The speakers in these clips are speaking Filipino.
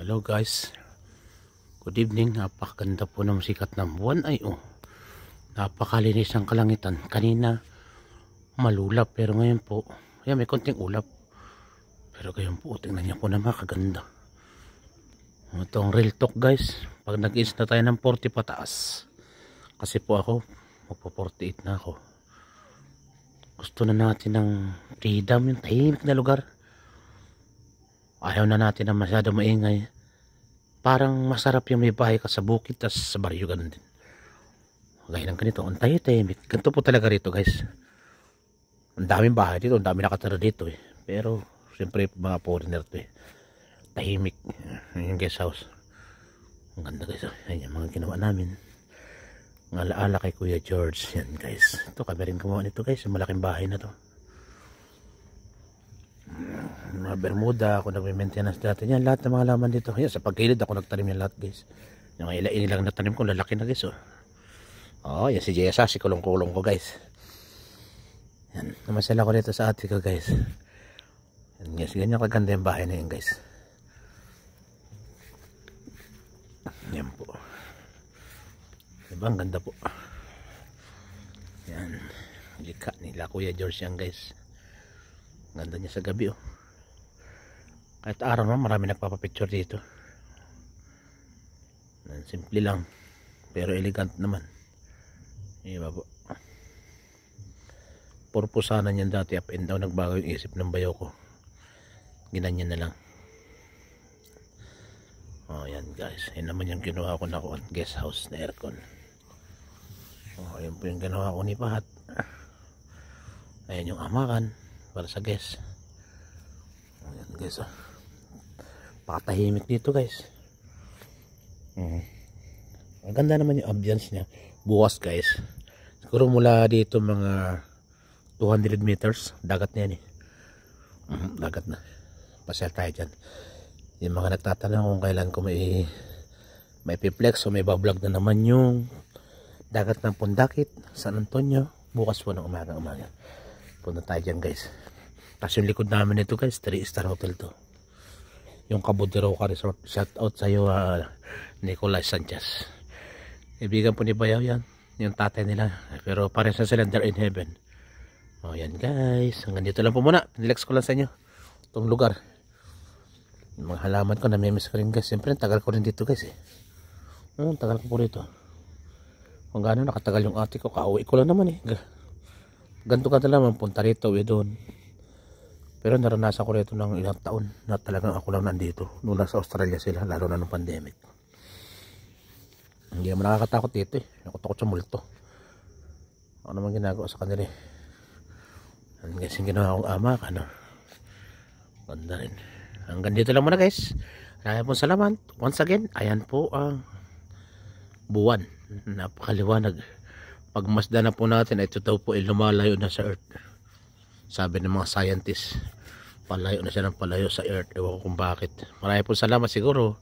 Hello guys, good evening. Napakaganda po ng sikat ng buwan. Ay napakalinis ang kalangitan. Kanina malulap pero ngayon po may konting ulap. Pero ngayon po tingnan niyo po na makaganda. Itong real talk guys, pag nag-ins na tayo ng 40 pataas, kasi po ako magpo 48 na ako, gusto na natin ng freedom, yung tahimik na lugar. Ayaw na natin na masyado maingay. Parang masarap yung may bahay ka sa bukid, tas sa baryo ganun din. Gaya ng ganito, ang tahimik. Ganito po talaga rito guys. Ang daming bahay dito, ang daming nakatira dito eh. Pero siyempre mga foreigner to eh. Tahimik. Yung guest house. Ang ganda guys. Ayan yung mga ginawa namin. Ang alaala kay Kuya George. Yan guys. Ito kami rin gumawa nito guys. Yung malaking bahay na to. Mga Bermuda, ako nagme-maintenance dati yan, lahat ng mga laman dito. Yan, sa pagkilid ako nagtanim yan lahat guys. Yung inilang natanim ko, lalaki na guys. Yan si Jessa, si kulong-kulong ko guys. Yan, namasala ko dito sa ate ko guys. Yan guys, ganyan kaganda yung bahay na yun guys. Yan po. Diba, ang ganda po. Yan, lika nila Kuya George yan guys. Ganda niya sa gabi Kahit araw naman marami nagpapapicture dito. Simple lang pero elegant naman. Iba po. Purpose sana niyan dati, up and down, nagbago yung isip ng bayo ko. Ginanyan na lang. Yan guys. Yan naman yung ginawa ko na guest house na aircon. Yan po yung ginawa ko ni Pahat. Ayan yung amakan para sa guest. Ayan guys pakatahimik dito guys. Ang ganda naman yung ambience niya. Bukas guys, siguro mula dito mga 200 meters dagat na yan dagat na. Pasyal tayo dyan. Yung mga nagtatanong kung kailan ko may piplex o may bablog na naman yung dagat ng Pundakit, San Antonio, bukas po ng umaga punta tayo dyan guys. Tapos yung likod namin ito guys, 3-star hotel to, yung Cabudiroca Resort. Shout out sa iyo Nicolas Sanchez. Ibigan po ni Bayaw yan, yung tatay nila, pero pares na sila there in heaven. Yan guys, hanggang dito lang po muna. Relax ko lang sa inyo itong lugar. Yung mga halaman ko namimiss ko rin guys. Siyempre tagal ko rin dito guys tagal ko po rito. Kung gaano nakatagal yung ate ko, kauwi ko lang naman ganito ka naman punta rito doon. Pero naranasan ko rito ng ilang taon na talagang ako lang nandito. Nung nasa Australia sila, lalo na nung pandemic. Hindi naman nakakatakot dito Nakutakot sa multo. Ano naman ginagawa sa kanila Ang guys yung ginawa kong ama ka Ganda rin. Hanggang dito lang muna guys. Maraming pong salamat. Once again, ayan po ang buwan. Napakaliwanag. Pagmasdan na po natin, ito daw po ay lumalayo na sa earth. Sabi ng mga scientists, palayo na siya ng palayo sa earth. Ewan ko kung bakit. Maraming pong salamat. Siguro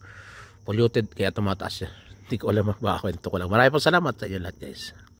polluted kaya tumataas siya. Hindi ko alam, baka kwento ko lang. Maraming pong salamat sa inyo lahat guys.